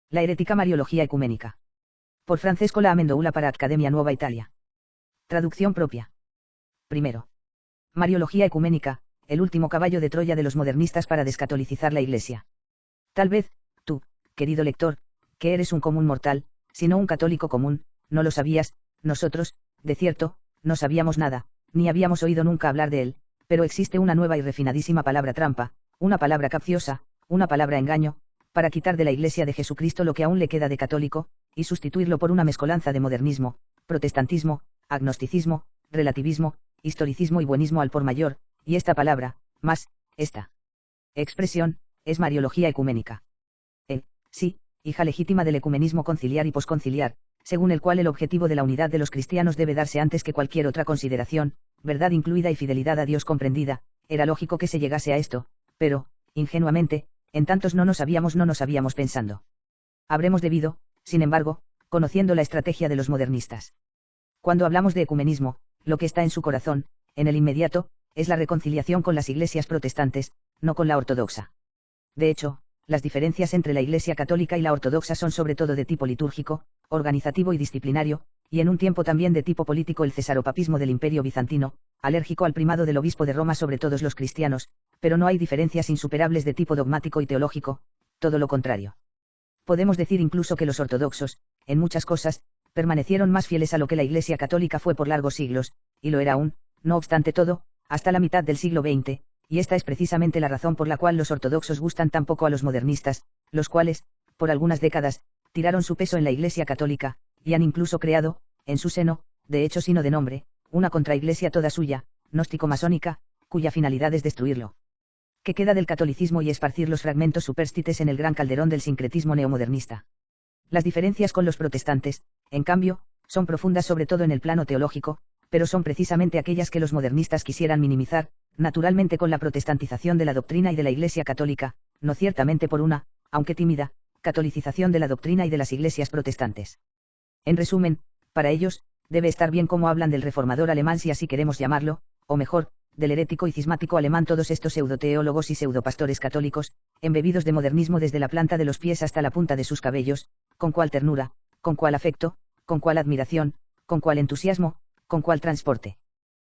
La herética Mariología ecuménica. Por Francesco La Amendoula para Academia Nuova Italia. Traducción propia. Primero. Mariología ecuménica, el último caballo de Troya de los modernistas para descatolicizar la Iglesia. Tal vez, tú, querido lector, que eres un común mortal, si no un católico común, no lo sabías. Nosotros, de cierto, no sabíamos nada, ni habíamos oído nunca hablar de él, pero existe una nueva y refinadísima palabra trampa, una palabra capciosa, una palabra engaño, para quitar de la Iglesia de Jesucristo lo que aún le queda de católico, y sustituirlo por una mezcolanza de modernismo, protestantismo, agnosticismo, relativismo, historicismo y buenismo al por mayor, y esta palabra, más, esta expresión, es Mariología ecuménica. Sí, hija legítima del ecumenismo conciliar y posconciliar, según el cual el objetivo de la unidad de los cristianos debe darse antes que cualquier otra consideración, verdad incluida y fidelidad a Dios comprendida. Era lógico que se llegase a esto, pero, ingenuamente, en tantos no nos habíamos pensando. Habremos debido, sin embargo, conociendo la estrategia de los modernistas. Cuando hablamos de ecumenismo, lo que está en su corazón, en el inmediato, es la reconciliación con las iglesias protestantes, no con la ortodoxa. De hecho, las diferencias entre la Iglesia católica y la ortodoxa son sobre todo de tipo litúrgico, organizativo y disciplinario, y en un tiempo también de tipo político. El cesaropapismo del Imperio bizantino, alérgico al primado del obispo de Roma sobre todos los cristianos, pero no hay diferencias insuperables de tipo dogmático y teológico, todo lo contrario. Podemos decir incluso que los ortodoxos, en muchas cosas, permanecieron más fieles a lo que la Iglesia católica fue por largos siglos, y lo era aún, no obstante todo, hasta la mitad del siglo XX, y esta es precisamente la razón por la cual los ortodoxos gustan tan poco a los modernistas, los cuales, por algunas décadas, tiraron su peso en la Iglesia católica, y han incluso creado, en su seno, de hecho sino de nombre, una contraiglesia toda suya, gnóstico-masónica, cuya finalidad es destruirlo. ¿Qué queda del catolicismo y esparcir los fragmentos superstites en el gran calderón del sincretismo neomodernista? Las diferencias con los protestantes, en cambio, son profundas sobre todo en el plano teológico, pero son precisamente aquellas que los modernistas quisieran minimizar, naturalmente con la protestantización de la doctrina y de la Iglesia católica, no ciertamente por una, aunque tímida, catolicización de la doctrina y de las iglesias protestantes. En resumen, para ellos, debe estar bien cómo hablan del reformador alemán si así queremos llamarlo, o mejor, del herético y cismático alemán todos estos pseudoteólogos y pseudopastores católicos, embebidos de modernismo desde la planta de los pies hasta la punta de sus cabellos, con cuál ternura, con cuál afecto, con cuál admiración, con cuál entusiasmo, con cuál transporte.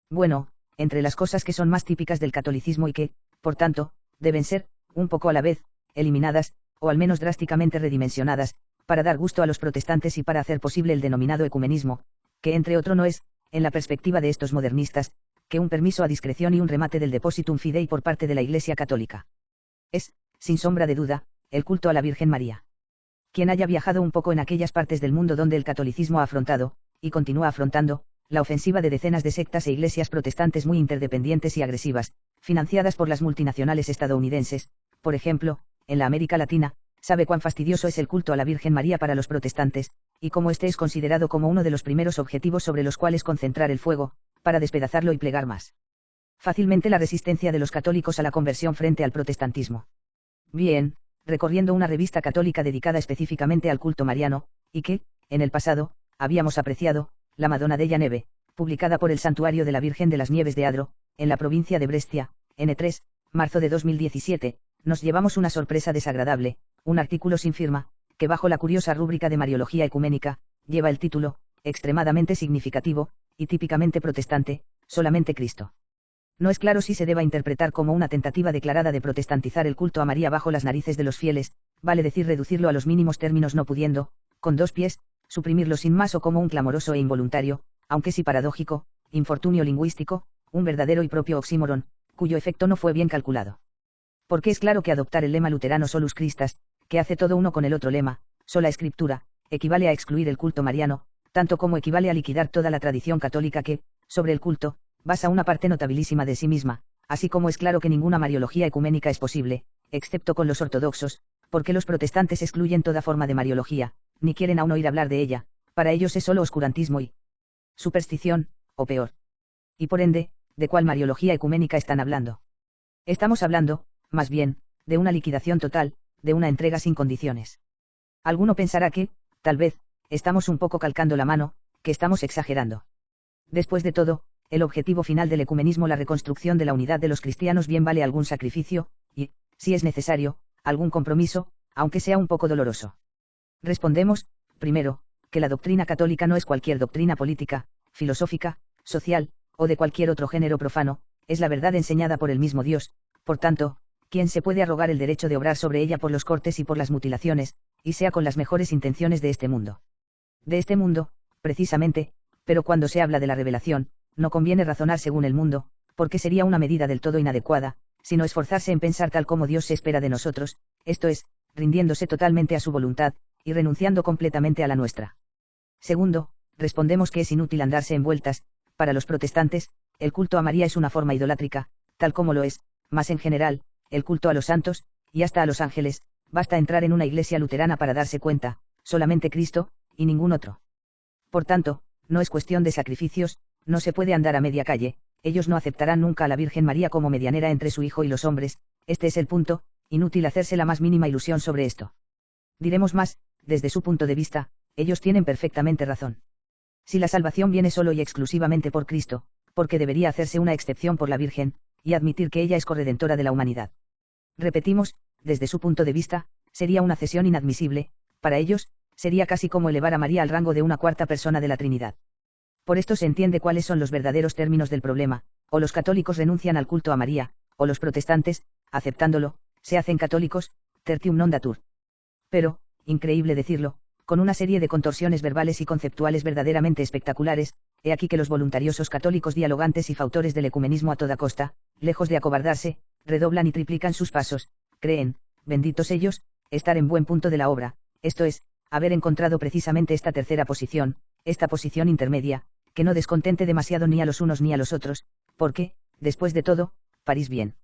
Bueno, entre las cosas que son más típicas del catolicismo y que, por tanto, deben ser, un poco a la vez, eliminadas, o al menos drásticamente redimensionadas, para dar gusto a los protestantes y para hacer posible el denominado ecumenismo, que entre otro no es, en la perspectiva de estos modernistas, que un permiso a discreción y un remate del depositum fidei por parte de la Iglesia católica. Es, sin sombra de duda, el culto a la Virgen María. Quien haya viajado un poco en aquellas partes del mundo donde el catolicismo ha afrontado, y continúa afrontando, la ofensiva de decenas de sectas e iglesias protestantes muy interdependientes y agresivas, financiadas por las multinacionales estadounidenses, por ejemplo, en la América Latina, sabe cuán fastidioso es el culto a la Virgen María para los protestantes, y cómo este es considerado como uno de los primeros objetivos sobre los cuales concentrar el fuego, para despedazarlo y plegar más fácilmente la resistencia de los católicos a la conversión frente al protestantismo. Bien, recorriendo una revista católica dedicada específicamente al culto mariano, y que, en el pasado, habíamos apreciado, La Madonna della Neve, publicada por el Santuario de la Virgen de las Nieves de Adro, en la provincia de Brescia, N3, marzo de 2017, nos llevamos una sorpresa desagradable, un artículo sin firma, que bajo la curiosa rúbrica de Mariología ecuménica, lleva el título, extremadamente significativo, y típicamente protestante, solamente Cristo. No es claro si se deba interpretar como una tentativa declarada de protestantizar el culto a María bajo las narices de los fieles, vale decir reducirlo a los mínimos términos no pudiendo, con dos pies, suprimirlo sin más o como un clamoroso e involuntario, aunque sí paradójico, infortunio lingüístico, un verdadero y propio oxímoron, cuyo efecto no fue bien calculado. Porque es claro que adoptar el lema luterano solus Christus, que hace todo uno con el otro lema, sola escritura, equivale a excluir el culto mariano, tanto como equivale a liquidar toda la tradición católica que, sobre el culto, basa una parte notabilísima de sí misma, así como es claro que ninguna mariología ecuménica es posible, excepto con los ortodoxos, porque los protestantes excluyen toda forma de mariología, ni quieren aún oír hablar de ella, para ellos es solo oscurantismo y superstición, o peor. Y por ende, ¿de cuál mariología ecuménica están hablando? Estamos hablando, más bien, de una liquidación total, de una entrega sin condiciones. Alguno pensará que, tal vez, estamos un poco calcando la mano, que estamos exagerando. Después de todo, el objetivo final del ecumenismo, la reconstrucción de la unidad de los cristianos, bien vale algún sacrificio, y, si es necesario, algún compromiso, aunque sea un poco doloroso. Respondemos, primero, que la doctrina católica no es cualquier doctrina política, filosófica, social, o de cualquier otro género profano, es la verdad enseñada por el mismo Dios, por tanto, ¿quién se puede arrogar el derecho de obrar sobre ella por los cortes y por las mutilaciones, y sea con las mejores intenciones de este mundo? De este mundo, precisamente, pero cuando se habla de la revelación, no conviene razonar según el mundo, porque sería una medida del todo inadecuada, sino esforzarse en pensar tal como Dios se espera de nosotros, esto es, rindiéndose totalmente a su voluntad, y renunciando completamente a la nuestra. Segundo, respondemos que es inútil andarse en vueltas. Para los protestantes, el culto a María es una forma idolátrica, tal como lo es, más en general, el culto a los santos, y hasta a los ángeles. Basta entrar en una iglesia luterana para darse cuenta, solamente Cristo, y ningún otro. Por tanto, no es cuestión de sacrificios, no se puede andar a media calle, ellos no aceptarán nunca a la Virgen María como medianera entre su Hijo y los hombres, este es el punto, inútil hacerse la más mínima ilusión sobre esto. Diremos más, desde su punto de vista, ellos tienen perfectamente razón. Si la salvación viene solo y exclusivamente por Cristo, ¿por qué debería hacerse una excepción por la Virgen, y admitir que ella es corredentora de la humanidad? Repetimos, desde su punto de vista, sería una cesión inadmisible, para ellos, sería casi como elevar a María al rango de una cuarta persona de la Trinidad. Por esto se entiende cuáles son los verdaderos términos del problema, o los católicos renuncian al culto a María, o los protestantes, aceptándolo, se hacen católicos, tertium non datur. Pero, increíble decirlo, con una serie de contorsiones verbales y conceptuales verdaderamente espectaculares, he aquí que los voluntariosos católicos dialogantes y fautores del ecumenismo a toda costa, lejos de acobardarse, redoblan y triplican sus pasos, creen, benditos ellos, estar en buen punto de la obra, esto es, haber encontrado precisamente esta tercera posición, esta posición intermedia, que no descontente demasiado ni a los unos ni a los otros, porque, después de todo, parís bien.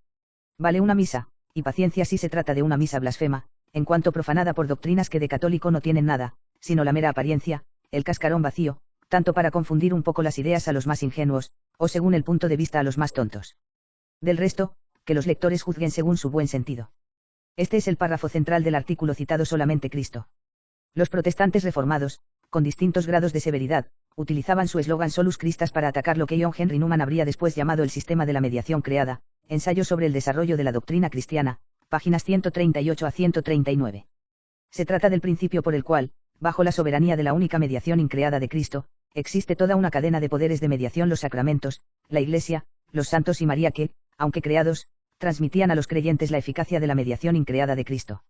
Vale una misa, y paciencia si se trata de una misa blasfema, en cuanto profanada por doctrinas que de católico no tienen nada, sino la mera apariencia, el cascarón vacío, tanto para confundir un poco las ideas a los más ingenuos, o según el punto de vista a los más tontos. Del resto, que los lectores juzguen según su buen sentido. Este es el párrafo central del artículo citado solamente Cristo. Los protestantes reformados, con distintos grados de severidad, utilizaban su eslogan Solus Christus para atacar lo que John Henry Newman habría después llamado el sistema de la mediación creada, ensayo sobre el desarrollo de la doctrina cristiana, páginas 138 a 139. Se trata del principio por el cual, bajo la soberanía de la única mediación increada de Cristo, existe toda una cadena de poderes de mediación: los sacramentos, la Iglesia, los santos y María que, aunque creados, transmitían a los creyentes la eficacia de la mediación increada de Cristo.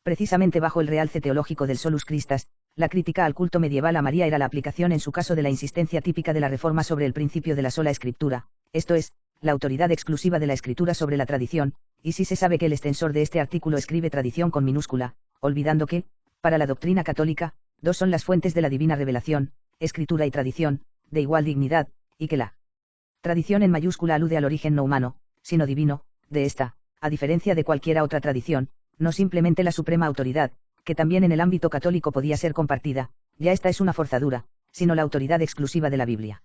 Precisamente bajo el realce teológico del Solus Christus, la crítica al culto medieval a María era la aplicación en su caso de la insistencia típica de la Reforma sobre el principio de la sola Escritura, esto es, la autoridad exclusiva de la Escritura sobre la tradición, y si se sabe que el extensor de este artículo escribe tradición con minúscula, olvidando que, para la doctrina católica, dos son las fuentes de la divina revelación, Escritura y tradición, de igual dignidad, y que la tradición en mayúscula alude al origen no humano, sino divino, de esta, a diferencia de cualquiera otra tradición, no simplemente la suprema autoridad, que también en el ámbito católico podía ser compartida, ya esta es una forzadura, sino la autoridad exclusiva de la Biblia.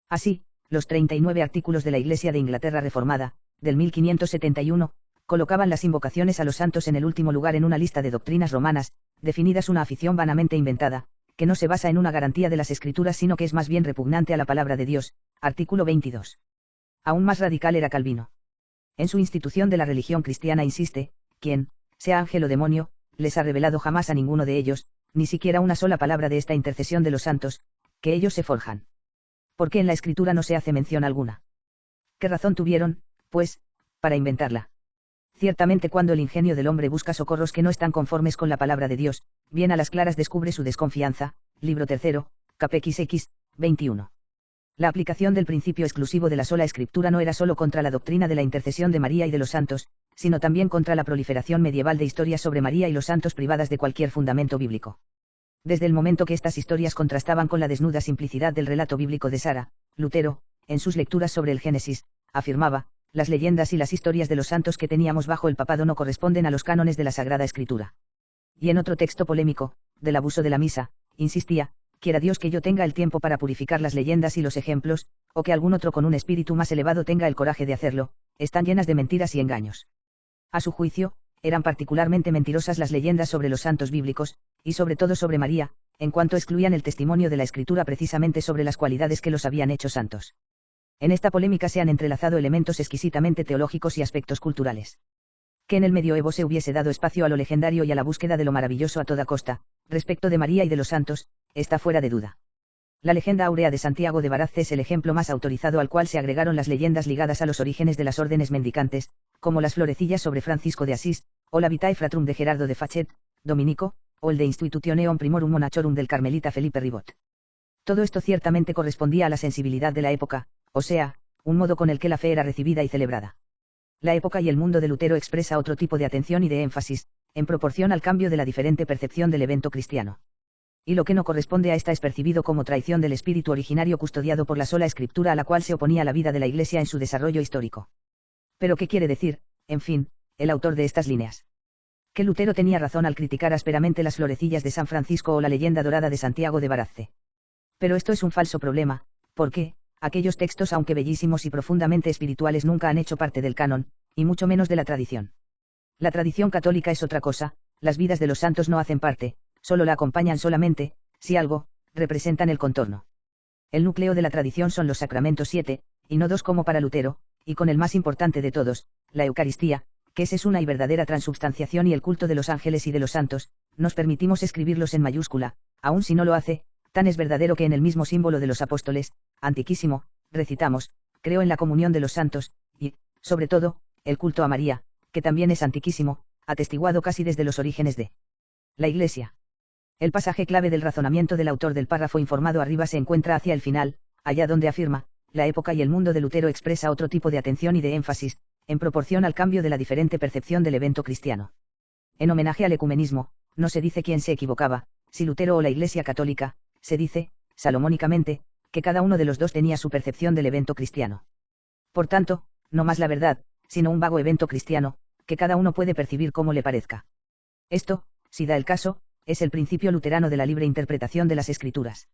Así, los 39 artículos de la Iglesia de Inglaterra reformada, del 1571, colocaban las invocaciones a los santos en el último lugar en una lista de doctrinas romanas, definidas una afición vanamente inventada, que no se basa en una garantía de las Escrituras sino que es más bien repugnante a la palabra de Dios, artículo 22. Aún más radical era Calvino. En su institución de la religión cristiana insiste, quien, sea ángel o demonio, les ha revelado jamás a ninguno de ellos, ni siquiera una sola palabra de esta intercesión de los santos, que ellos se forjan. Porque en la Escritura no se hace mención alguna. ¿Qué razón tuvieron, pues, para inventarla? Ciertamente cuando el ingenio del hombre busca socorros que no están conformes con la palabra de Dios, bien a las claras descubre su desconfianza, libro 3, cap. XX, 21. La aplicación del principio exclusivo de la sola Escritura no era solo contra la doctrina de la intercesión de María y de los santos, sino también contra la proliferación medieval de historias sobre María y los santos privadas de cualquier fundamento bíblico. Desde el momento que estas historias contrastaban con la desnuda simplicidad del relato bíblico de Sara, Lutero, en sus lecturas sobre el Génesis, afirmaba, las leyendas y las historias de los santos que teníamos bajo el papado no corresponden a los cánones de la Sagrada Escritura. Y en otro texto polémico, del abuso de la misa, insistía, quiera Dios que yo tenga el tiempo para purificar las leyendas y los ejemplos, o que algún otro con un espíritu más elevado tenga el coraje de hacerlo, están llenas de mentiras y engaños. A su juicio, eran particularmente mentirosas las leyendas sobre los santos bíblicos, y sobre todo sobre María, en cuanto excluían el testimonio de la Escritura precisamente sobre las cualidades que los habían hecho santos. En esta polémica se han entrelazado elementos exquisitamente teológicos y aspectos culturales. Que en el medioevo se hubiese dado espacio a lo legendario y a la búsqueda de lo maravilloso a toda costa, Respecto de María y de los santos, está fuera de duda. La leyenda áurea de Santiago de Barazze es el ejemplo más autorizado al cual se agregaron las leyendas ligadas a los orígenes de las órdenes mendicantes, como las florecillas sobre Francisco de Asís, o la Vitae Fratrum de Gerardo de Fachet, dominico, o el de Institutioneum Primorum Monachorum del carmelita Felipe Ribot. Todo esto ciertamente correspondía a la sensibilidad de la época, o sea, un modo con el que la fe era recibida y celebrada. La época y el mundo de Lutero expresa otro tipo de atención y de énfasis, en proporción al cambio de la diferente percepción del evento cristiano. Y lo que no corresponde a esta es percibido como traición del espíritu originario custodiado por la sola escritura a la cual se oponía la vida de la Iglesia en su desarrollo histórico. Pero ¿qué quiere decir, en fin, el autor de estas líneas? Que Lutero tenía razón al criticar ásperamente las florecillas de San Francisco o la leyenda dorada de Santiago de Barazze. Pero esto es un falso problema, porque, aquellos textos aunque bellísimos y profundamente espirituales nunca han hecho parte del canon, y mucho menos de la tradición. La tradición católica es otra cosa, las vidas de los santos no hacen parte, solo la acompañan solamente, si algo, representan el contorno. El núcleo de la tradición son los sacramentos 7, y no 2 como para Lutero, y con el más importante de todos, la Eucaristía, que es una y verdadera transubstanciación y el culto de los ángeles y de los santos, nos permitimos escribirlos en mayúscula, aun si no lo hace, tan es verdadero que en el mismo símbolo de los apóstoles, antiquísimo, recitamos, creo en la comunión de los santos, y, sobre todo, el culto a María, que también es antiquísimo, atestiguado casi desde los orígenes de la Iglesia. El pasaje clave del razonamiento del autor del párrafo informado arriba se encuentra hacia el final, allá donde afirma, la época y el mundo de Lutero expresa otro tipo de atención y de énfasis, en proporción al cambio de la diferente percepción del evento cristiano. En homenaje al ecumenismo, no se dice quién se equivocaba, si Lutero o la Iglesia católica, se dice, salomónicamente, que cada uno de los dos tenía su percepción del evento cristiano. Por tanto, no más la verdad, sino un vago evento cristiano, que cada uno puede percibir como le parezca. Esto, si da el caso, es el principio luterano de la libre interpretación de las Escrituras.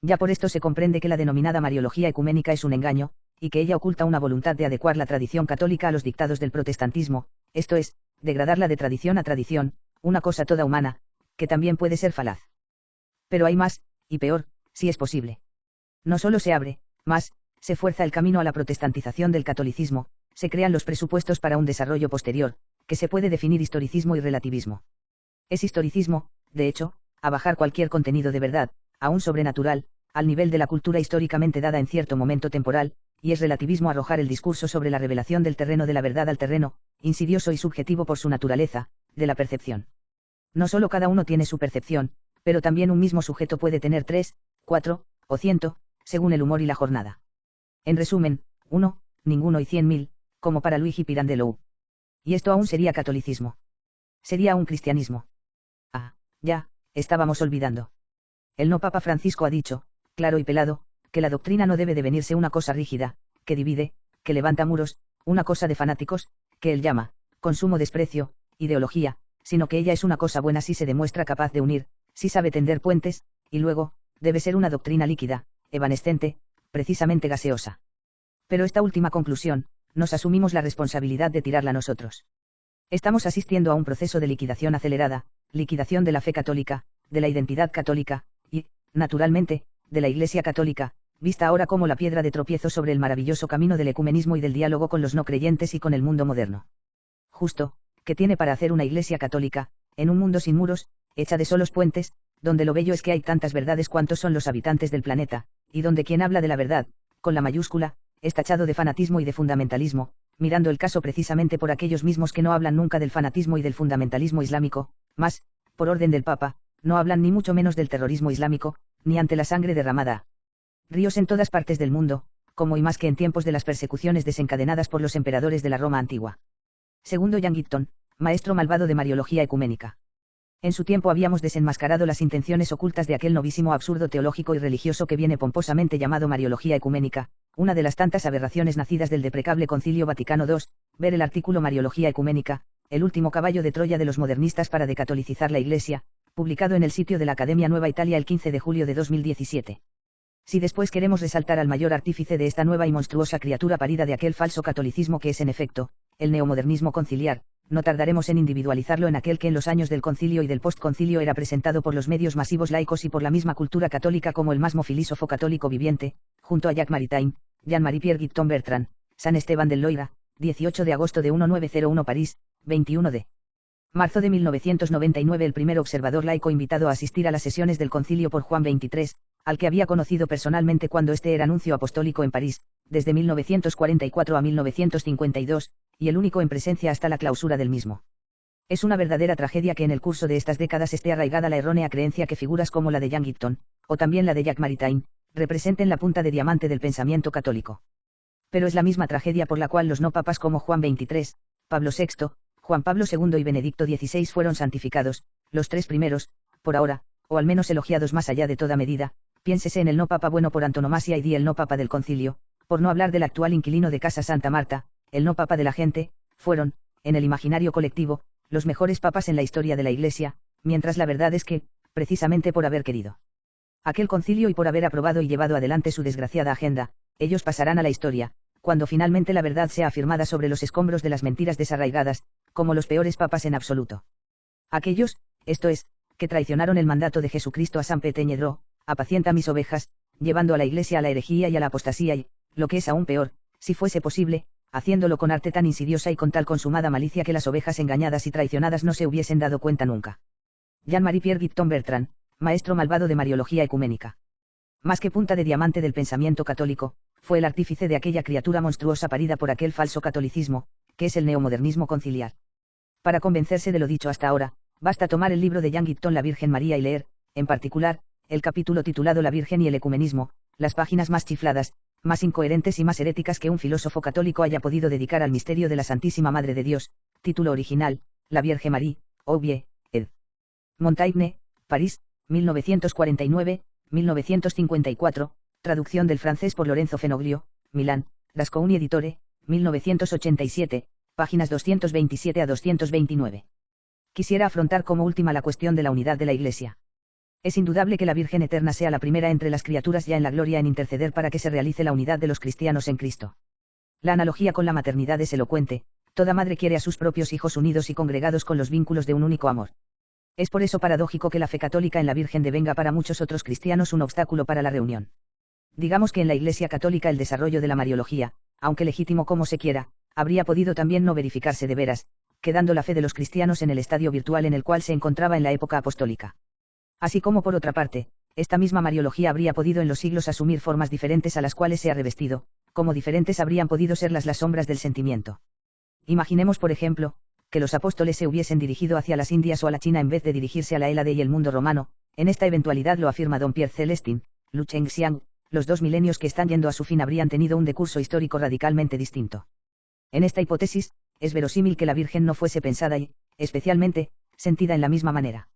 Ya por esto se comprende que la denominada Mariología ecuménica es un engaño, y que ella oculta una voluntad de adecuar la tradición católica a los dictados del protestantismo, esto es, degradarla de tradición a tradición, una cosa toda humana, que también puede ser falaz. Pero hay más, y peor, si es posible. No solo se abre, más, se fuerza el camino a la protestantización del catolicismo, se crean los presupuestos para un desarrollo posterior, que se puede definir historicismo y relativismo. Es historicismo, de hecho, a bajar cualquier contenido de verdad, aún sobrenatural, al nivel de la cultura históricamente dada en cierto momento temporal, y es relativismo arrojar el discurso sobre la revelación del terreno de la verdad al terreno, insidioso y subjetivo por su naturaleza, de la percepción. No solo cada uno tiene su percepción, pero también un mismo sujeto puede tener 3, 4, o 100, según el humor y la jornada. En resumen, 1, ninguno y 100.000, como para Luigi Pirandello. Y esto aún sería catolicismo. Sería un cristianismo. Ah, ya, estábamos olvidando. El no Papa Francisco ha dicho, claro y pelado, que la doctrina no debe devenirse una cosa rígida, que divide, que levanta muros, una cosa de fanáticos, que él llama, con sumo desprecio, ideología, sino que ella es una cosa buena si se demuestra capaz de unir, si sabe tender puentes, y luego, debe ser una doctrina líquida, evanescente, precisamente gaseosa. Pero esta última conclusión, nos asumimos la responsabilidad de tirarla nosotros. Estamos asistiendo a un proceso de liquidación acelerada, liquidación de la fe católica, de la identidad católica, y, naturalmente, de la Iglesia católica, vista ahora como la piedra de tropiezo sobre el maravilloso camino del ecumenismo y del diálogo con los no creyentes y con el mundo moderno. Justo, ¿qué tiene para hacer una Iglesia católica, en un mundo sin muros, hecha de solos puentes, donde lo bello es que hay tantas verdades cuantos son los habitantes del planeta, y donde quien habla de la verdad, con la mayúscula, es tachado de fanatismo y de fundamentalismo, mirando el caso precisamente por aquellos mismos que no hablan nunca del fanatismo y del fundamentalismo islámico, más, por orden del Papa, no hablan ni mucho menos del terrorismo islámico, ni ante la sangre derramada. Ríos en todas partes del mundo, como y más que en tiempos de las persecuciones desencadenadas por los emperadores de la Roma antigua. Segundo Jan Gitton, maestro malvado de Mariología ecuménica. En su tiempo habíamos desenmascarado las intenciones ocultas de aquel novísimo absurdo teológico y religioso que viene pomposamente llamado Mariología ecuménica, una de las tantas aberraciones nacidas del deprecable Concilio Vaticano II, ver el artículo Mariología ecuménica, el último caballo de Troya de los modernistas para decatolicizar la Iglesia, publicado en el sitio de la Academia Nueva Italia el 15 de julio de 2017. Si después queremos resaltar al mayor artífice de esta nueva y monstruosa criatura parida de aquel falso catolicismo que es en efecto, el neomodernismo conciliar, no tardaremos en individualizarlo en aquel que en los años del concilio y del postconcilio era presentado por los medios masivos laicos y por la misma cultura católica como el más filósofo católico viviente, junto a Jacques Maritain, Jean-Marie Pierre Guiton Bertrand, San Esteban del Loira, 18 de agosto de 1901 París, 21 de Marzo de 1999. El primer observador laico invitado a asistir a las sesiones del concilio por Juan XXIII, al que había conocido personalmente cuando este era nuncio apostólico en París, desde 1944 a 1952, y el único en presencia hasta la clausura del mismo. Es una verdadera tragedia que en el curso de estas décadas esté arraigada la errónea creencia que figuras como la de Jean Guipton, o también la de Jacques Maritain, representen la punta de diamante del pensamiento católico. Pero es la misma tragedia por la cual los no papas como Juan XXIII, Pablo VI, Juan Pablo II y Benedicto XVI fueron santificados, los tres primeros, por ahora, o al menos elogiados más allá de toda medida, piénsese en el no papa bueno por antonomasia y el no papa del concilio, por no hablar del actual inquilino de Casa Santa Marta, el no papa de la gente, fueron, en el imaginario colectivo, los mejores papas en la historia de la Iglesia, mientras la verdad es que, precisamente por haber querido aquel concilio y por haber aprobado y llevado adelante su desgraciada agenda, ellos pasarán a la historia, cuando finalmente la verdad sea afirmada sobre los escombros de las mentiras desarraigadas, como los peores papas en absoluto. Aquellos, esto es, que traicionaron el mandato de Jesucristo a San Peteñedro, apacienta mis ovejas, llevando a la Iglesia a la herejía y a la apostasía y, lo que es aún peor, si fuese posible, haciéndolo con arte tan insidiosa y con tal consumada malicia que las ovejas engañadas y traicionadas no se hubiesen dado cuenta nunca. Jean-Marie Pierre Guipton Bertrand, maestro malvado de Mariología ecuménica. Más que punta de diamante del pensamiento católico, fue el artífice de aquella criatura monstruosa parida por aquel falso catolicismo, que es el neomodernismo conciliar. Para convencerse de lo dicho hasta ahora, basta tomar el libro de Jean Guipton La Virgen María y leer, en particular, el capítulo titulado La Virgen y el Ecumenismo, las páginas más chifladas, más incoherentes y más heréticas que un filósofo católico haya podido dedicar al misterio de la Santísima Madre de Dios, título original, La Vierge Marie, Ouvie, ed. Montaigne, París, 1949, 1954, traducción del francés por Lorenzo Fenoglio, Milán, Gascouni Editore, 1987, páginas 227 a 229. Quisiera afrontar como última la cuestión de la unidad de la Iglesia. Es indudable que la Virgen Eterna sea la primera entre las criaturas ya en la gloria en interceder para que se realice la unidad de los cristianos en Cristo. La analogía con la maternidad es elocuente, toda madre quiere a sus propios hijos unidos y congregados con los vínculos de un único amor. Es por eso paradójico que la fe católica en la Virgen devenga para muchos otros cristianos un obstáculo para la reunión. Digamos que en la Iglesia católica el desarrollo de la Mariología, aunque legítimo como se quiera, habría podido también no verificarse de veras, quedando la fe de los cristianos en el estadio virtual en el cual se encontraba en la época apostólica. Así como por otra parte, esta misma Mariología habría podido en los siglos asumir formas diferentes a las cuales se ha revestido, como diferentes habrían podido ser las sombras del sentimiento. Imaginemos por ejemplo, que los apóstoles se hubiesen dirigido hacia las Indias o a la China en vez de dirigirse a la Hélade y el mundo romano, en esta eventualidad lo afirma don Pierre Celestin, Lu Chengxiang, los 2 milenios que están yendo a su fin habrían tenido un decurso histórico radicalmente distinto. En esta hipótesis, es verosímil que la Virgen no fuese pensada y, especialmente, sentida en la misma manera.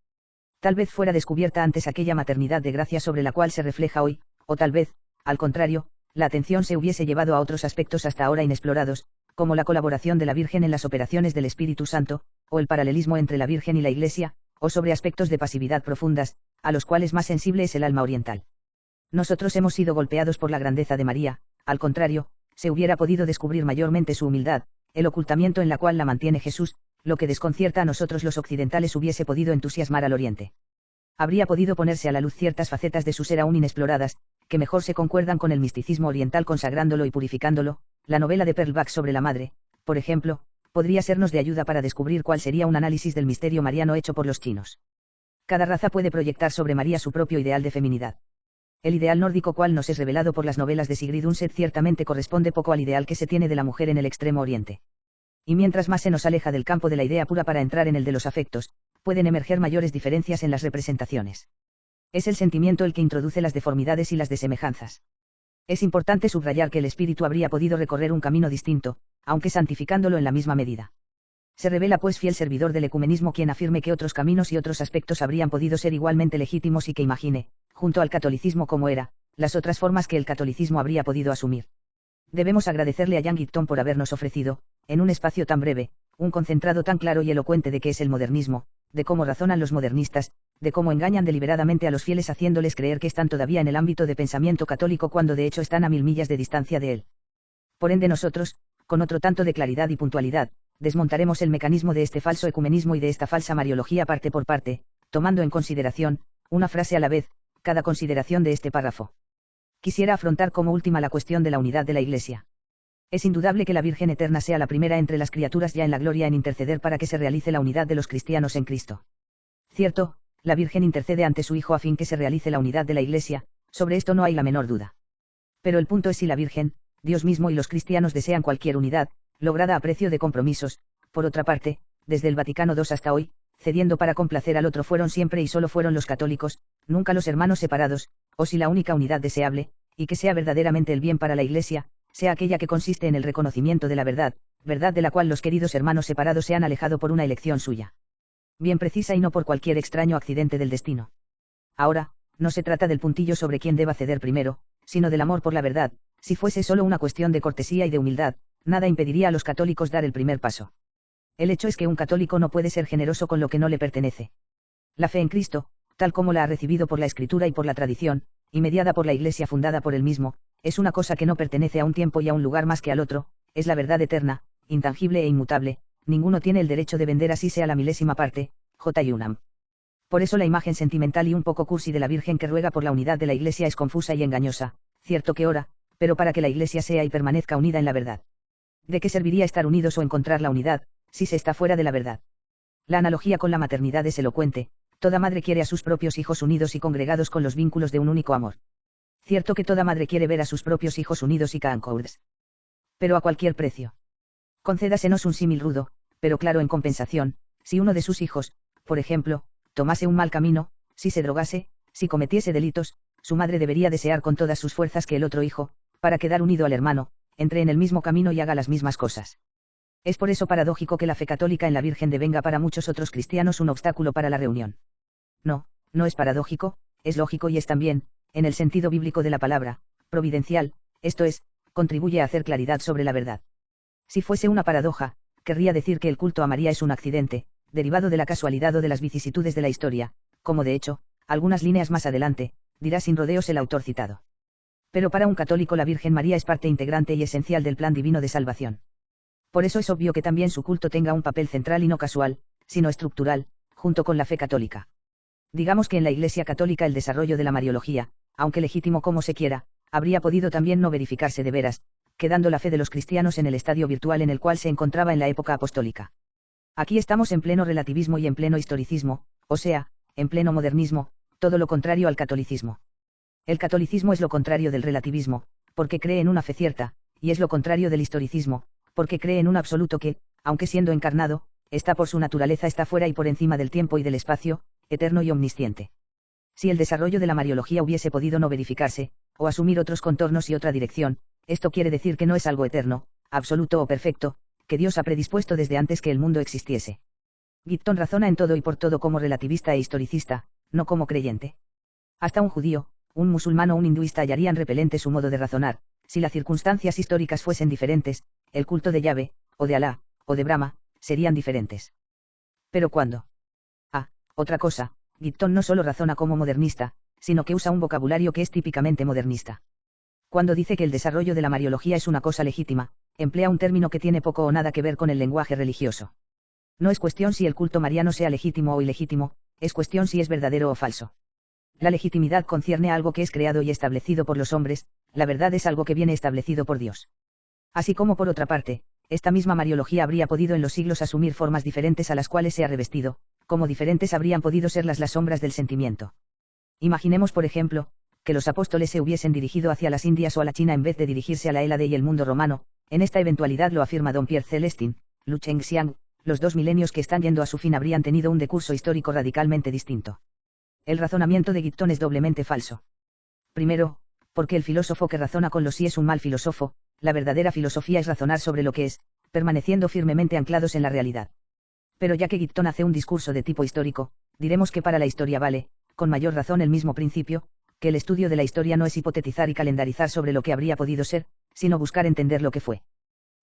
Tal vez fuera descubierta antes aquella maternidad de gracia sobre la cual se refleja hoy, o tal vez, al contrario, la atención se hubiese llevado a otros aspectos hasta ahora inexplorados, como la colaboración de la Virgen en las operaciones del Espíritu Santo, o el paralelismo entre la Virgen y la Iglesia, o sobre aspectos de pasividad profundas, a los cuales más sensible es el alma oriental. Nosotros hemos sido golpeados por la grandeza de María, al contrario, se hubiera podido descubrir mayormente su humildad, el ocultamiento en la cual la mantiene Jesús, lo que desconcierta a nosotros los occidentales hubiese podido entusiasmar al Oriente. Habría podido ponerse a la luz ciertas facetas de su ser aún inexploradas, que mejor se concuerdan con el misticismo oriental consagrándolo y purificándolo. La novela de Perlbach sobre la Madre, por ejemplo, podría sernos de ayuda para descubrir cuál sería un análisis del misterio mariano hecho por los chinos. Cada raza puede proyectar sobre María su propio ideal de feminidad. El ideal nórdico cual nos es revelado por las novelas de Sigrid Undset ciertamente corresponde poco al ideal que se tiene de la mujer en el Extremo Oriente. Y mientras más se nos aleja del campo de la idea pura para entrar en el de los afectos, pueden emerger mayores diferencias en las representaciones. Es el sentimiento el que introduce las deformidades y las desemejanzas. Es importante subrayar que el espíritu habría podido recorrer un camino distinto, aunque santificándolo en la misma medida. Se revela pues fiel servidor del ecumenismo quien afirme que otros caminos y otros aspectos habrían podido ser igualmente legítimos y que imagine, junto al catolicismo como era, las otras formas que el catolicismo habría podido asumir. Debemos agradecerle a Jean Guipton por habernos ofrecido, en un espacio tan breve, un concentrado tan claro y elocuente de qué es el modernismo, de cómo razonan los modernistas, de cómo engañan deliberadamente a los fieles haciéndoles creer que están todavía en el ámbito de pensamiento católico cuando de hecho están a 1000 millas de distancia de él. Por ende nosotros, con otro tanto de claridad y puntualidad, desmontaremos el mecanismo de este falso ecumenismo y de esta falsa mariología parte por parte, tomando en consideración, una frase a la vez, cada consideración de este párrafo. Quisiera afrontar como última la cuestión de la unidad de la Iglesia. Es indudable que la Virgen Eterna sea la primera entre las criaturas ya en la gloria en interceder para que se realice la unidad de los cristianos en Cristo. Cierto, la Virgen intercede ante su Hijo a fin que se realice la unidad de la Iglesia, sobre esto no hay la menor duda. Pero el punto es si la Virgen, Dios mismo y los cristianos desean cualquier unidad, lograda a precio de compromisos. Por otra parte, desde el Vaticano II hasta hoy, cediendo para complacer al otro fueron siempre y solo fueron los católicos, nunca los hermanos separados, o si la única unidad deseable, y que sea verdaderamente el bien para la Iglesia, sea aquella que consiste en el reconocimiento de la verdad, verdad de la cual los queridos hermanos separados se han alejado por una elección suya. Bien precisa y no por cualquier extraño accidente del destino. Ahora, no se trata del puntillo sobre quién deba ceder primero, sino del amor por la verdad. Si fuese solo una cuestión de cortesía y de humildad, nada impediría a los católicos dar el primer paso. El hecho es que un católico no puede ser generoso con lo que no le pertenece. La fe en Cristo, tal como la ha recibido por la Escritura y por la tradición, y mediada por la Iglesia fundada por él mismo, es una cosa que no pertenece a un tiempo y a un lugar más que al otro, es la verdad eterna, intangible e inmutable, ninguno tiene el derecho de vender así sea la milésima parte. J. Unam. Por eso la imagen sentimental y un poco cursi de la Virgen que ruega por la unidad de la Iglesia es confusa y engañosa, cierto que ora, pero para que la Iglesia sea y permanezca unida en la verdad. ¿De qué serviría estar unidos o encontrar la unidad, si se está fuera de la verdad? La analogía con la maternidad es elocuente, toda madre quiere a sus propios hijos unidos y congregados con los vínculos de un único amor. Cierto que toda madre quiere ver a sus propios hijos unidos y caancours. Pero a cualquier precio. Concédasenos un símil rudo, pero claro en compensación, si uno de sus hijos, por ejemplo, tomase un mal camino, si se drogase, si cometiese delitos, su madre debería desear con todas sus fuerzas que el otro hijo, para quedar unido al hermano, entre en el mismo camino y haga las mismas cosas. Es por eso paradójico que la fe católica en la Virgen devenga para muchos otros cristianos un obstáculo para la reunión. No, no es paradójico, es lógico y es también, en el sentido bíblico de la palabra, providencial, esto es, contribuye a hacer claridad sobre la verdad. Si fuese una paradoja, querría decir que el culto a María es un accidente, derivado de la casualidad o de las vicisitudes de la historia, como de hecho, algunas líneas más adelante, dirá sin rodeos el autor citado. Pero para un católico la Virgen María es parte integrante y esencial del plan divino de salvación. Por eso es obvio que también su culto tenga un papel central y no casual, sino estructural, junto con la fe católica. Digamos que en la Iglesia católica el desarrollo de la Mariología, aunque legítimo como se quiera, habría podido también no verificarse de veras, quedando la fe de los cristianos en el estadio virtual en el cual se encontraba en la época apostólica. Aquí estamos en pleno relativismo y en pleno historicismo, o sea, en pleno modernismo, todo lo contrario al catolicismo. El catolicismo es lo contrario del relativismo, porque cree en una fe cierta, y es lo contrario del historicismo, porque cree en un absoluto que, aunque siendo encarnado, está por su naturaleza está fuera y por encima del tiempo y del espacio, eterno y omnisciente. Si el desarrollo de la Mariología hubiese podido no verificarse, o asumir otros contornos y otra dirección, esto quiere decir que no es algo eterno, absoluto o perfecto, que Dios ha predispuesto desde antes que el mundo existiese. Gibbon razona en todo y por todo como relativista e historicista, no como creyente. Hasta un judío, un musulmán o un hinduista hallarían repelente su modo de razonar, si las circunstancias históricas fuesen diferentes, el culto de Yahvé, o de Alá, o de Brahma, serían diferentes. ¿Pero cuándo? Otra cosa, Gibbon no solo razona como modernista, sino que usa un vocabulario que es típicamente modernista. Cuando dice que el desarrollo de la Mariología es una cosa legítima, emplea un término que tiene poco o nada que ver con el lenguaje religioso. No es cuestión si el culto mariano sea legítimo o ilegítimo, es cuestión si es verdadero o falso. La legitimidad concierne a algo que es creado y establecido por los hombres, la verdad es algo que viene establecido por Dios. Así como por otra parte, esta misma Mariología habría podido en los siglos asumir formas diferentes a las cuales se ha revestido, como diferentes habrían podido ser las sombras del sentimiento. Imaginemos por ejemplo, que los apóstoles se hubiesen dirigido hacia las Indias o a la China en vez de dirigirse a la Hélade y el mundo romano, en esta eventualidad lo afirma don Pierre Celestin, Lu Chengxiang, los 2 milenios que están yendo a su fin habrían tenido un decurso histórico radicalmente distinto. El razonamiento de Gibbon es doblemente falso. Primero, porque el filósofo que razona con los sí es un mal filósofo, la verdadera filosofía es razonar sobre lo que es, permaneciendo firmemente anclados en la realidad. Pero ya que Gibbon hace un discurso de tipo histórico, diremos que para la historia vale, con mayor razón el mismo principio, que el estudio de la historia no es hipotetizar y calendarizar sobre lo que habría podido ser, sino buscar entender lo que fue.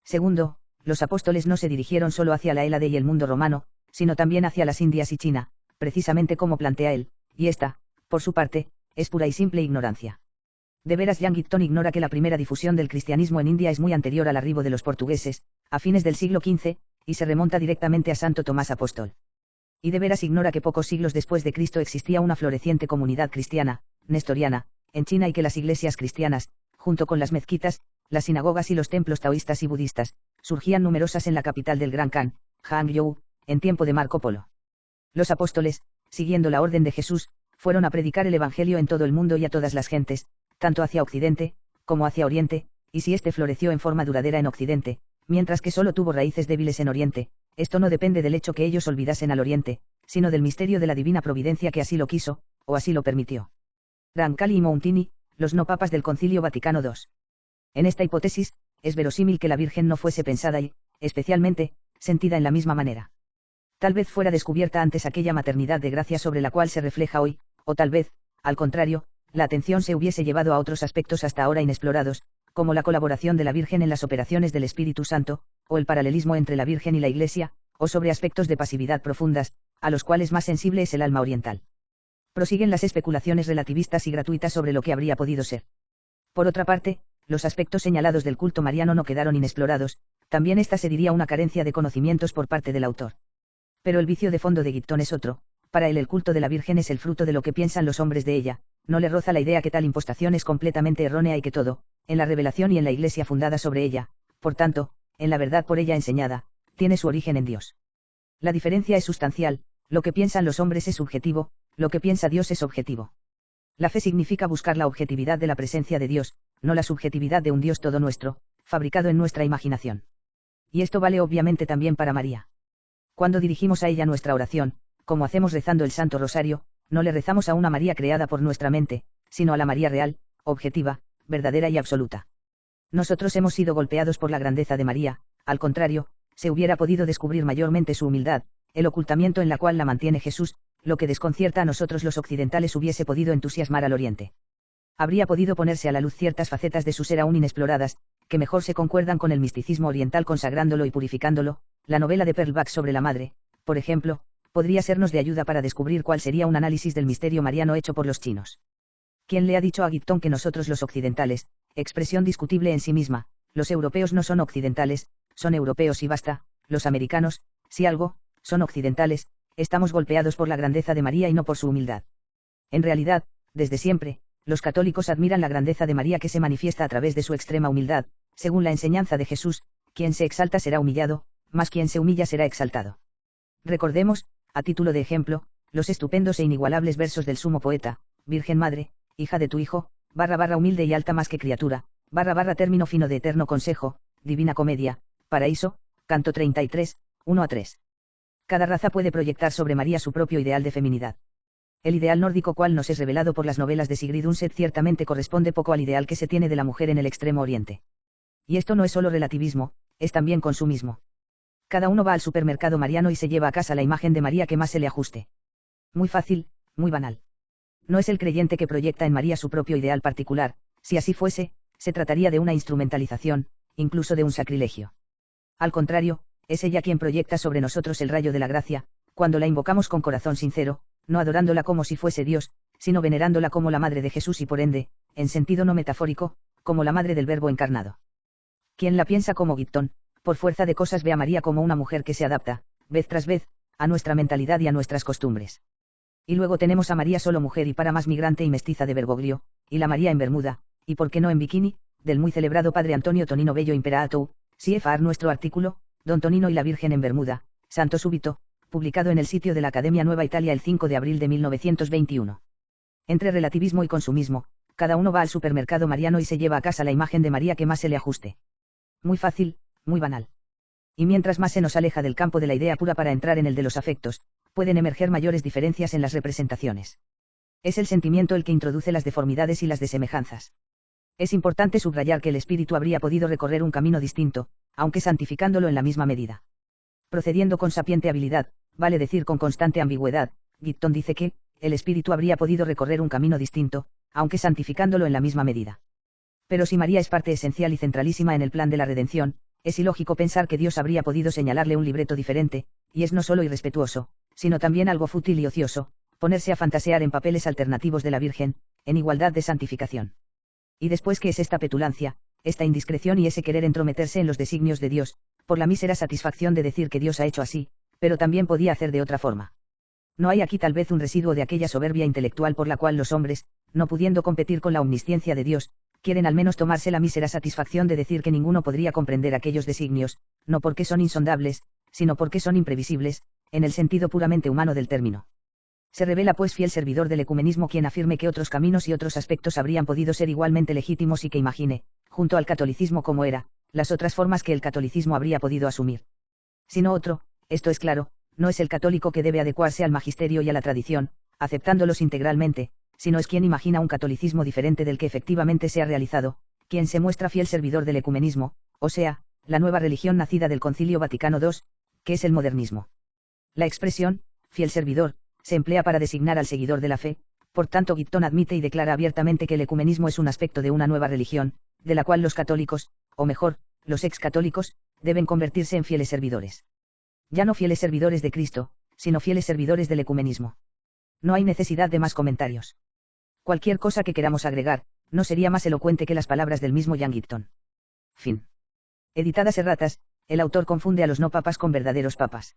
Segundo, los apóstoles no se dirigieron solo hacia la Hélade y el mundo romano, sino también hacia las Indias y China, precisamente como plantea él, y esta, por su parte, es pura y simple ignorancia. De veras Jean Gibbon ignora que la primera difusión del cristianismo en India es muy anterior al arribo de los portugueses, a fines del siglo XV, y se remonta directamente a Santo Tomás Apóstol. Y de veras ignora que pocos siglos después de Cristo existía una floreciente comunidad cristiana, nestoriana, en China y que las iglesias cristianas, junto con las mezquitas, las sinagogas y los templos taoístas y budistas, surgían numerosas en la capital del Gran Khan, Hangzhou, en tiempo de Marco Polo. Los apóstoles, siguiendo la orden de Jesús, fueron a predicar el Evangelio en todo el mundo y a todas las gentes, tanto hacia Occidente, como hacia Oriente, y si éste floreció en forma duradera en Occidente, mientras que solo tuvo raíces débiles en Oriente, esto no depende del hecho que ellos olvidasen al Oriente, sino del misterio de la divina providencia que así lo quiso, o así lo permitió. Roncalli y Mountini, los no papas del Concilio Vaticano II. En esta hipótesis, es verosímil que la Virgen no fuese pensada y, especialmente, sentida en la misma manera. Tal vez fuera descubierta antes aquella maternidad de gracia sobre la cual se refleja hoy, o tal vez, al contrario, la atención se hubiese llevado a otros aspectos hasta ahora inexplorados, como la colaboración de la Virgen en las operaciones del Espíritu Santo, o el paralelismo entre la Virgen y la Iglesia, o sobre aspectos de pasividad profundas, a los cuales más sensible es el alma oriental. Prosiguen las especulaciones relativistas y gratuitas sobre lo que habría podido ser. Por otra parte, los aspectos señalados del culto mariano no quedaron inexplorados, también esta se diría una carencia de conocimientos por parte del autor. Pero el vicio de fondo de Gipton es otro, para él el culto de la Virgen es el fruto de lo que piensan los hombres de ella, no le roza la idea que tal impostación es completamente errónea y que todo, en la revelación y en la Iglesia fundada sobre ella, por tanto, en la verdad por ella enseñada, tiene su origen en Dios. La diferencia es sustancial, lo que piensan los hombres es subjetivo, lo que piensa Dios es objetivo. La fe significa buscar la objetividad de la presencia de Dios, no la subjetividad de un Dios todo nuestro, fabricado en nuestra imaginación. Y esto vale obviamente también para María. Cuando dirigimos a ella nuestra oración, como hacemos rezando el Santo Rosario, no le rezamos a una María creada por nuestra mente, sino a la María real, objetiva, verdadera y absoluta. Nosotros hemos sido golpeados por la grandeza de María, al contrario, se hubiera podido descubrir mayormente su humildad, el ocultamiento en la cual la mantiene Jesús, lo que desconcierta a nosotros los occidentales hubiese podido entusiasmar al Oriente. Habría podido ponerse a la luz ciertas facetas de su ser aún inexploradas, que mejor se concuerdan con el misticismo oriental consagrándolo y purificándolo. La novela de Perlbach sobre la Madre, por ejemplo, podría sernos de ayuda para descubrir cuál sería un análisis del misterio mariano hecho por los chinos. ¿Quién le ha dicho a Gipton que nosotros los occidentales, expresión discutible en sí misma, los europeos no son occidentales, son europeos y basta, los americanos, si algo, son occidentales, estamos golpeados por la grandeza de María y no por su humildad? En realidad, desde siempre, los católicos admiran la grandeza de María que se manifiesta a través de su extrema humildad, según la enseñanza de Jesús, quien se exalta será humillado, mas quien se humilla será exaltado. Recordemos, a título de ejemplo, los estupendos e inigualables versos del sumo poeta: Virgen Madre, hija de tu Hijo, humilde y alta más que criatura, término fino de eterno consejo, Divina Comedia, Paraíso, Canto 33, 1-3. Cada raza puede proyectar sobre María su propio ideal de feminidad. El ideal nórdico cual nos es revelado por las novelas de Sigrid Undset ciertamente corresponde poco al ideal que se tiene de la mujer en el Extremo Oriente. Y esto no es solo relativismo, es también consumismo. Cada uno va al supermercado mariano y se lleva a casa la imagen de María que más se le ajuste. Muy fácil, muy banal. No es el creyente que proyecta en María su propio ideal particular, si así fuese, se trataría de una instrumentalización, incluso de un sacrilegio. Al contrario, es ella quien proyecta sobre nosotros el rayo de la gracia, cuando la invocamos con corazón sincero, no adorándola como si fuese Dios, sino venerándola como la Madre de Jesús y por ende, en sentido no metafórico, como la Madre del Verbo encarnado. Quien la piensa como Gipton, por fuerza de cosas ve a María como una mujer que se adapta, vez tras vez, a nuestra mentalidad y a nuestras costumbres. Y luego tenemos a María solo mujer y para más migrante y mestiza de Bergoglio, y la María en Bermuda, y por qué no en bikini, del muy celebrado padre Antonio Tonino Bello Imperator, CFR nuestro artículo, Don Tonino y la Virgen en Bermuda, Santo Súbito, publicado en el sitio de la Academia Nueva Italia el 5 de abril de 1921. Entre relativismo y consumismo, cada uno va al supermercado mariano y se lleva a casa la imagen de María que más se le ajuste. Muy fácil, muy banal. Y mientras más se nos aleja del campo de la idea pura para entrar en el de los afectos, pueden emerger mayores diferencias en las representaciones. Es el sentimiento el que introduce las deformidades y las desemejanzas. Es importante subrayar que el espíritu habría podido recorrer un camino distinto, aunque santificándolo en la misma medida. Procediendo con sapiente habilidad, vale decir con constante ambigüedad, Gipton dice que, el espíritu habría podido recorrer un camino distinto, aunque santificándolo en la misma medida. Pero si María es parte esencial y centralísima en el plan de la redención, es ilógico pensar que Dios habría podido señalarle un libreto diferente, y es no solo irrespetuoso, sino también algo fútil y ocioso, ponerse a fantasear en papeles alternativos de la Virgen, en igualdad de santificación. Y después, ¿qué es esta petulancia, esta indiscreción y ese querer entrometerse en los designios de Dios, por la mísera satisfacción de decir que Dios ha hecho así, pero también podía hacer de otra forma? No hay aquí tal vez un residuo de aquella soberbia intelectual por la cual los hombres, no pudiendo competir con la omnisciencia de Dios, quieren al menos tomarse la mísera satisfacción de decir que ninguno podría comprender aquellos designios, no porque son insondables, sino porque son imprevisibles, en el sentido puramente humano del término. Se revela pues fiel servidor del ecumenismo quien afirme que otros caminos y otros aspectos habrían podido ser igualmente legítimos y que imagine, junto al catolicismo como era, las otras formas que el catolicismo habría podido asumir. Si no otro, esto es claro, no es el católico que debe adecuarse al magisterio y a la tradición, aceptándolos integralmente, sino es quien imagina un catolicismo diferente del que efectivamente se ha realizado, quien se muestra fiel servidor del ecumenismo, o sea, la nueva religión nacida del Concilio Vaticano II, que es el modernismo. La expresión, fiel servidor, se emplea para designar al seguidor de la fe, por tanto Gibbon admite y declara abiertamente que el ecumenismo es un aspecto de una nueva religión, de la cual los católicos, o mejor, los ex-católicos, deben convertirse en fieles servidores. Ya no fieles servidores de Cristo, sino fieles servidores del ecumenismo. No hay necesidad de más comentarios. Cualquier cosa que queramos agregar, no sería más elocuente que las palabras del mismo Jan Gibbon. Fin. Editadas erratas, el autor confunde a los no papas con verdaderos papas.